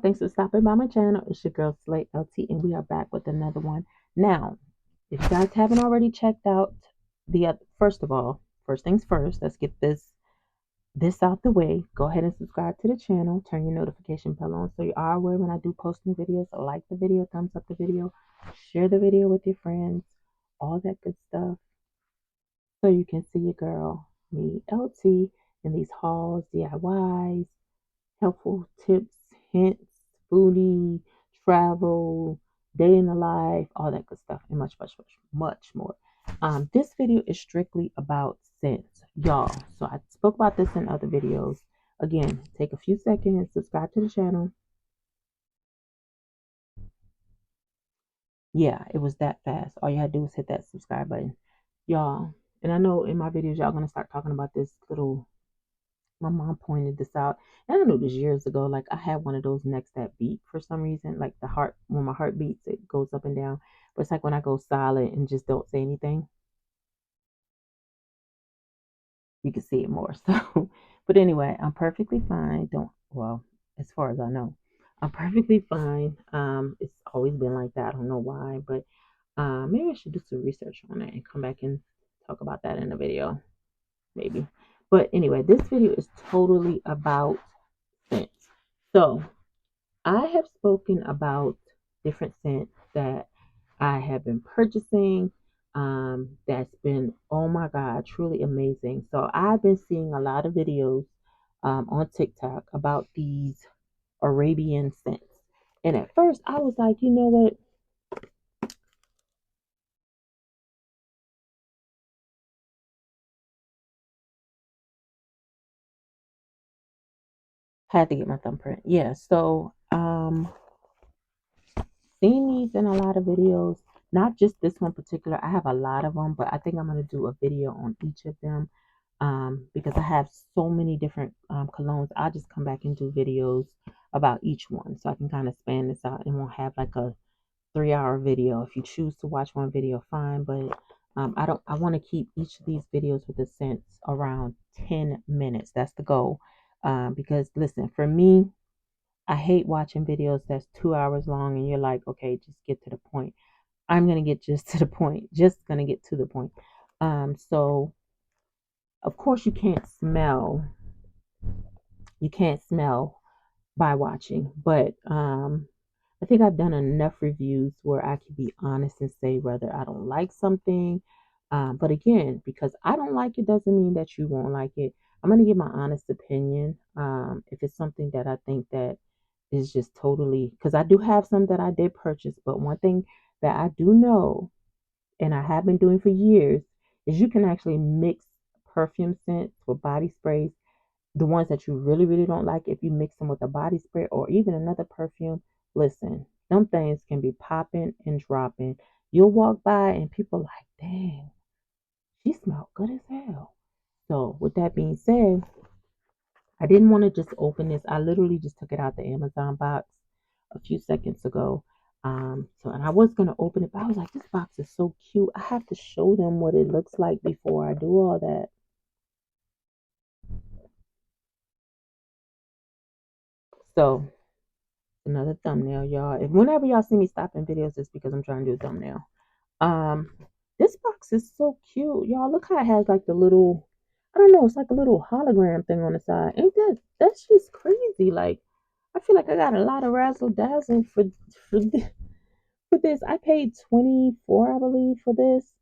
thanks for stopping by my channel. It's your girl Slay LT, and we are back with another one. Now, if you guys haven't already checked out the first of all, first things first, let's get this out the way. Go ahead and subscribe to the channel. Turn your notification bell on so you are aware when I do post new videos. Like the video, thumbs up the video, share the video with your friends, all that good stuff, so you can see your girl, me, LT, in these hauls, DIYs, helpful tips, hints, foodie, travel, day in the life, all that good stuff, and much, much, much, much more. This video is strictly about scents, y'all. So I spoke about this in other videos. Again, take a few seconds, subscribe to the channel. Yeah, it was that fast. All you had to do was hit that subscribe button, y'all. And I know in my videos, y'all gonna start talking about this little. My mom pointed this out. And I knew this years ago. Like I had one of those necks that beat for some reason. Like the heart, when my heart beats, it goes up and down. But it's like when I go silent and just don't say anything, you can see it more. So, but anyway, I'm perfectly fine. Well, as far as I know, I'm perfectly fine. It's always been like that. I don't know why, but maybe I should do some research on it and come back and talk about that in a video, maybe. But anyway, this video is totally about scents. So I have spoken about different scents that I have been purchasing. That's been, oh my God, truly amazing. So I've been seeing a lot of videos on TikTok about these Arabian scents. And at first I was like, you know what? I had to get my thumbprint. Yeah. So seen these in a lot of videos, not just this one particular. I have a lot of them, but I think I'm going to do a video on each of them because I have so many different colognes. I'll just come back and do videos about each one so I can kind of span this out and won't have like a 3-hour video. If you choose to watch one video, fine, but I want to keep each of these videos with the scents around 10 minutes. That's the goal. Because listen, for me, I hate watching videos that's 2 hours long and you're like, okay, just get to the point. I'm gonna get just to the point. Just gonna get to the point. So of course you can't smell by watching, but I think I've done enough reviews where I can be honest and say whether I don't like something. But again, because I don't like it doesn't mean that you won't like it. I'm gonna give my honest opinion. If it's something that I think that is just totally, because I do have some that I did purchase, but one thing that I do know and I have been doing for years is you can actually mix perfume scents with body sprays. The ones that you really, really don't like, if you mix them with a body spray or even another perfume, listen, them things can be popping and dropping. You'll walk by and people like, dang, she smelled good as hell. So with that being said, I didn't want to just open this. I literally just took it out the Amazon box a few seconds ago. And I was gonna open it, but I was like, this box is so cute. I have to show them what it looks like before I do all that. So another thumbnail, y'all. If whenever y'all see me stopping videos, it's because I'm trying to do a thumbnail. Um, this box is so cute, y'all. Look how it has like the little, I don't know, it's like a little hologram thing on the side. Ain't that's just crazy? Like, I feel like I got a lot of razzle dazzle for for this. I paid 24, I believe, for this.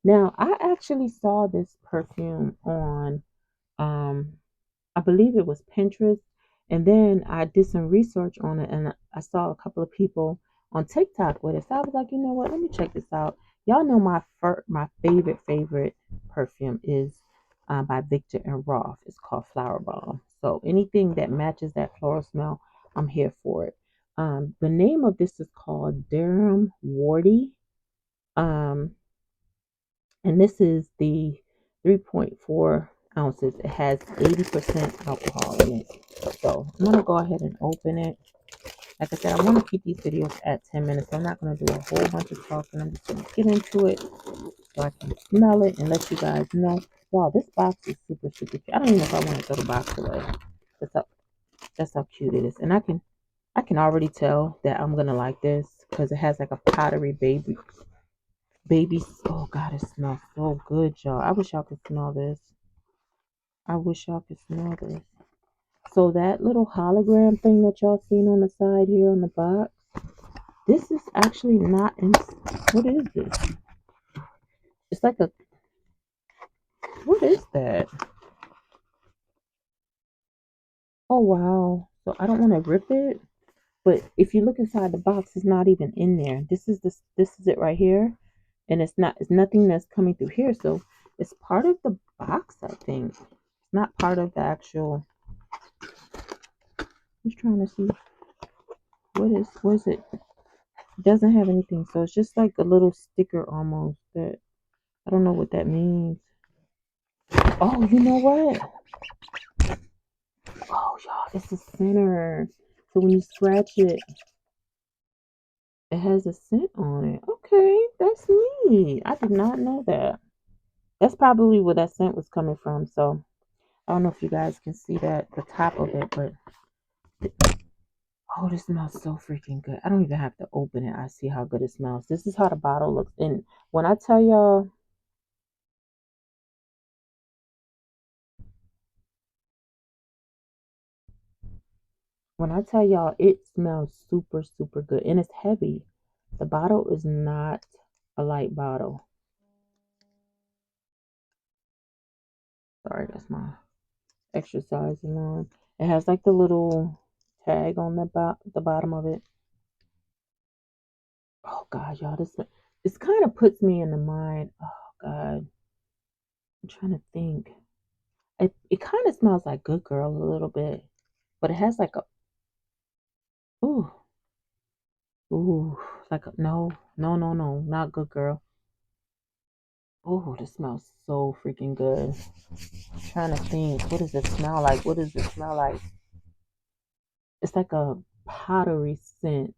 Now, I actually saw this perfume on um I believe it was Pinterest. And then I did some research on it and I saw a couple of people on TikTok with it. So I was like, you know what? Let me check this out. Y'all know my favorite perfume is by Victor and Rolf. It's called Flower Bomb. So anything that matches that floral smell, I'm here for it. The name of this is called Durham Wardy. Um, and this is the 3.4 ounces. It has 80% alcohol in it. So I'm going to go ahead and open it. Like I said, I want to keep these videos at 10 minutes. So I'm not going to do a whole bunch of talking. I'm just going to get into it so I can smell it and let you guys know. Wow, this box is super, super cute. I don't even know if I want to throw the box away. That's how cute it is. And I can I can already tell that I'm gonna like this because it has like a powdery baby. Oh God, it smells so good, y'all. I wish y'all could smell this. I wish y'all could smell this. So that little hologram thing that y'all seen on the side here on the box, this is actually not in. What is this? It's like a. What is that? Oh wow. So I don't want to rip it, but if you look inside the box, it's not even in there. This is it right here, and it's not. It's nothing that's coming through here. So it's part of the box, I think. It's not part of the actual. I'm just trying to see what is it. It doesn't have anything, so it's just like a little sticker almost that I don't know what that means. Oh, you know what? Oh, y'all, it's a center. So when you scratch it, it has a scent on it. Okay, that's neat. I did not know that. That's probably where that scent was coming from. So I don't know if you guys can see that, the top of it, but oh, this smells so freaking good. I don't even have to open it. I see how good it smells. This is how the bottle looks. And when I tell y'all, it smells super, super good. And it's heavy. The bottle is not a light bottle. Sorry, that's my exercise alarm. It has like the little tag on the bottom of it. Oh God, y'all, this kind of puts me in the mind. Oh God, I'm trying to think. It kind of smells like Good Girl a little bit, but it has like a ooh ooh like a, no, not Good Girl. Oh, this smells so freaking good. I'm trying to think. What does it smell like? What does it smell like? It's like a powdery scent.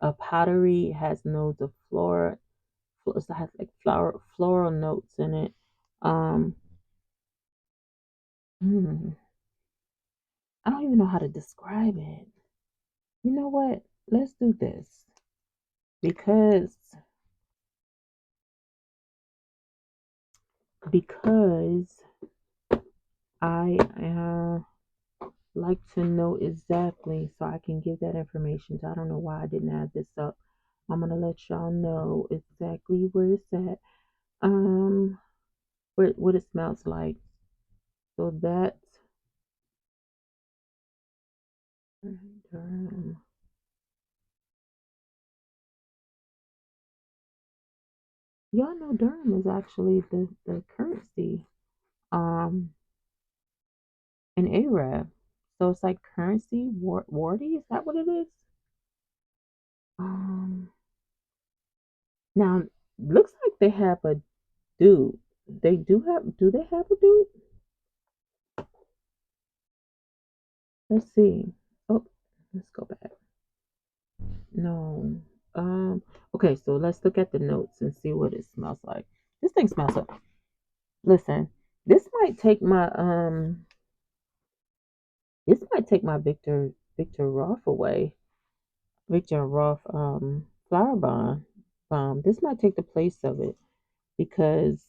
A powdery has notes of flora. It has like floral notes in it. Um, hmm, I don't even know how to describe it. You know what? Let's do this because because I like to know exactly so I can give that information. So I don't know why I didn't add this up. I'm gonna let y'all know exactly where it's at. Um, what it smells like. So that's Durham. Y'all know Durham is actually the currency in Arab. So it's like currency wardy. Is that what it is? Um, now looks like they have a dude. They do have. Do they have a dude? Let's see. Oh, let's go back. No. Okay, so let's look at the notes and see what it smells like. This thing smells like. Listen, this might take my this might take my Victor Roth away. Victor Roth flower bomb. This might take the place of it because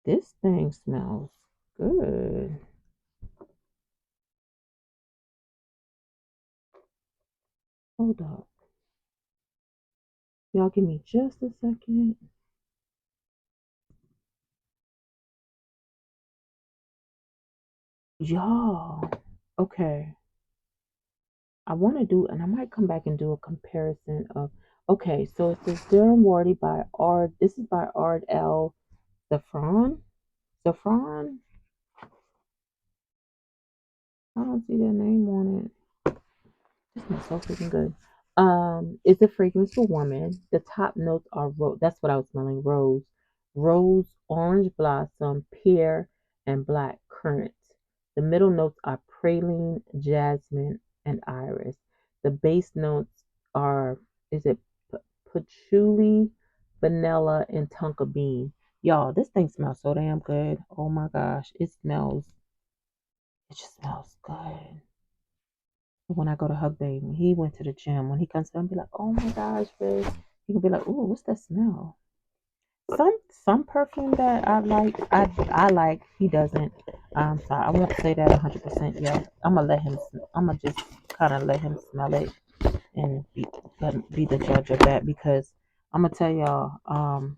this thing smells good. Hold up. Y'all give me just a second. Y'all. Okay. I want to do, and I might come back and do a comparison of. Okay, so it says Durham Wardy by Ard. This is by Ard L. Saffron. Saffron. I don't see their name on it. This smells so freaking good. It's a fragrance for women. The top notes are rose. That's what I was smelling. Rose, orange blossom, pear, and black currant. The middle notes are praline, jasmine, and iris. The base notes are is it patchouli, vanilla, and tonka bean. Y'all, this thing smells so damn good. Oh my gosh, it smells. It just smells good. But when I go to Hug Day, when he went to the gym, when he comes to, I'll be like, oh my gosh, babe. He can be like, ooh, what's that smell? Some perfume that I like, he doesn't. So I won't say that 100% yet. I'm gonna let him. I'm gonna just kind of let him smell it and be the judge of that, because I'm gonna tell y'all.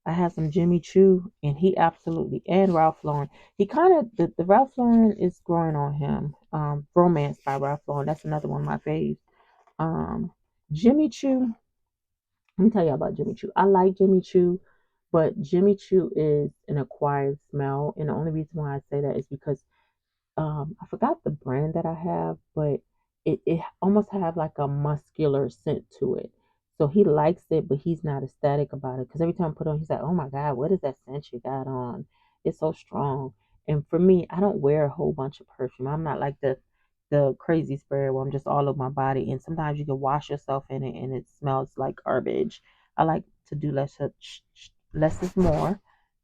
I had some Jimmy Choo, and he absolutely, and Ralph Lauren. He kind of, the Ralph Lauren is growing on him. Romance by Ralph Lauren. That's another one of my faves. Um, Jimmy Choo. Let me tell you about Jimmy Choo. I like Jimmy Choo, but Jimmy Choo is an acquired smell, and the only reason why I say that is because I forgot the brand that I have, but it almost have like a muscular scent to it. So he likes it, but he's not ecstatic about it, because every time I put it on, he's like, "Oh my God, what is that scent you got on? It's so strong." And for me, I don't wear a whole bunch of perfume. I'm not like the crazy sprayer where I'm just all over my body. And sometimes you can wash yourself in it and it smells like garbage. I like to do less is more,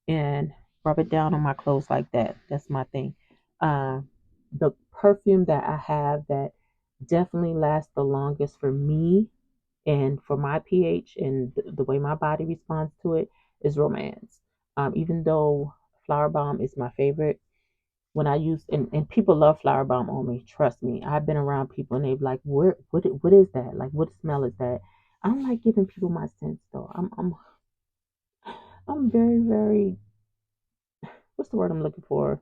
and rub it down on my clothes like that. That's my thing. The perfume that I have that definitely lasts the longest for me and for my pH and the way my body responds to it is Romance. Even though Flower Bomb is my favorite, when I use, and people love Flower Bomb on me, trust me. I've been around people and they've like, what is that? Like, what smell is that? I don't like giving people my scents though. I'm very, very, what's the word I'm looking for?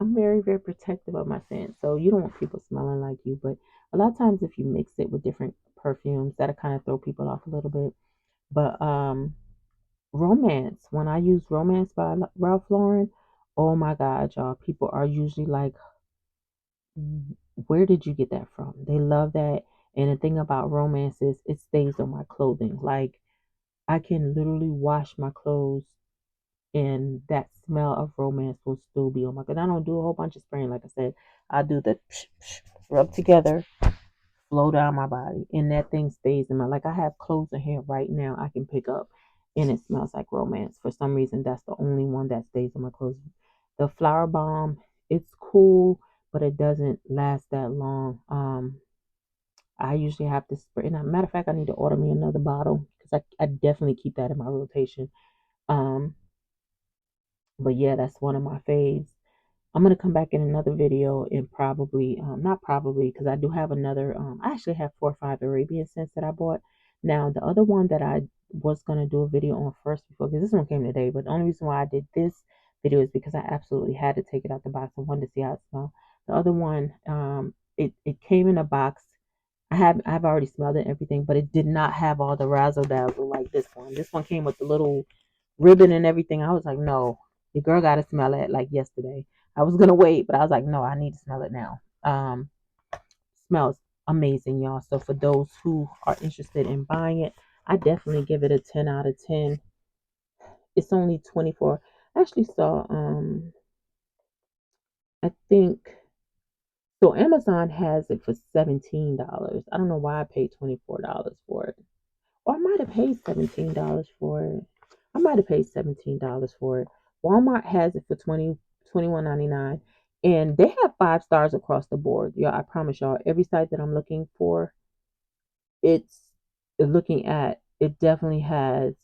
I'm very, very protective of my scent. So you don't want people smelling like you. But a lot of times if you mix it with different perfumes, that'll kind of throw people off a little bit. But Romance, when I use Romance by Ralph Lauren, oh my God, y'all, people are usually like, where did you get that from? They love that. And the thing about Romance is it stays on my clothing. Like, I can literally wash my clothes and that smell of Romance will still be on my. Cause I don't do a whole bunch of spraying, like I said. I do the rub together, flow down my body, and that thing stays in my. Like, I have clothes in here right now I can pick up, and it smells like Romance. For some reason, that's the only one that stays in my clothes. The Flower Bomb, it's cool, but it doesn't last that long. I usually have to spray. And matter of fact, I need to order me another bottle because I definitely keep that in my rotation. Um, but yeah, that's one of my faves. I'm gonna come back in another video and probably, not probably, because I do have another. I actually have 4 or 5 Arabian scents that I bought. Now the other one that I was gonna do a video on first before, because this one came today, but the only reason why I did this video is because I absolutely had to take it out the box. I wanted to see how it smelled. The other one, it came in a box. I've already smelled it and everything, but it did not have all the razzle dazzle like this one. This one came with the little ribbon and everything. I was like, no, the girl got to smell it like yesterday. I was gonna wait, but I was like, no, I need to smell it now. Smells amazing, y'all. So for those who are interested in buying it, I definitely give it a 10 out of 10. It's only 24. I actually saw I think so Amazon has it for $17. I don't know why I paid $24 for it. Or I might have paid $17 for it. I might have paid $17 for it. Walmart has it for 21.99, and they have 5 stars across the board. Y'all, I promise y'all, every site that I'm looking for, it's looking at it definitely has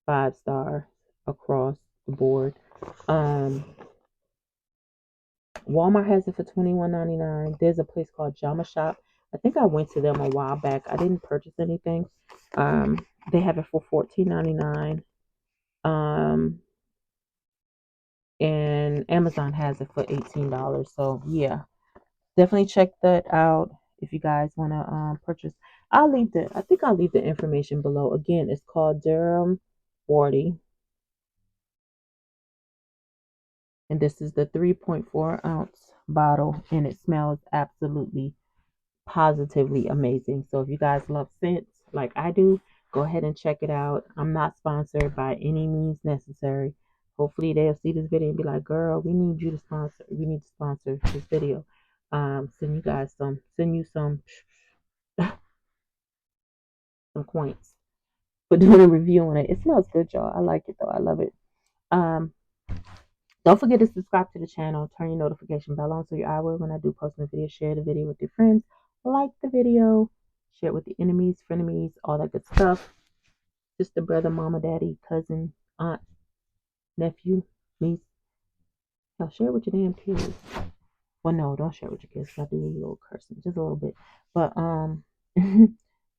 5 star across the board. Um, Walmart has it for 21.99. There's a place called Jama Shop. I think I went to them a while back. I didn't purchase anything. They have it for 14.99. Um, and Amazon has it for $18. So yeah, definitely check that out if you guys want to purchase. I think I'll leave the information below. Again, it's called Durham 40, and this is the 3.4 ounce bottle, and it smells absolutely positively amazing. So if you guys love scents like I do, go ahead and check it out. I'm not sponsored by any means necessary. Hopefully they'll see this video and be like, girl, we need you to sponsor. We need to sponsor this video. Send you some coins for doing a review on it. It smells good, y'all. I like it though. I love it. Um, Don't forget to subscribe to the channel, turn your notification bell on so you're aware when I do post a video. Share the video with your friends, like the video, share it with your enemies, frenemies, all that good stuff. Sister, brother, mama, daddy, cousin, aunt, nephew, niece. Hell, share it with your damn kids. Well, no, don't share it with your kids. I do a little cursing, just a little bit. But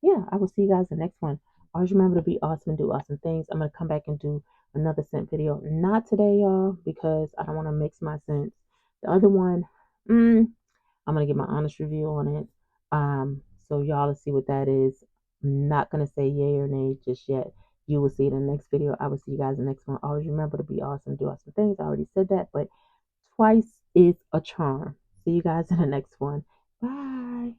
yeah, I will see you guys in the next one. Always remember to be awesome and do awesome things. I'm gonna come back and do another scent video. Not today, y'all, because I don't want to mix my scents. The other one, I'm gonna give my honest review on it. So y'all will see what that is. I'm not gonna say yay or nay just yet. You will see it in the next video. I will see you guys in the next one. Always remember to be awesome, do awesome things. I already said that, but twice is a charm. See you guys in the next one. Bye.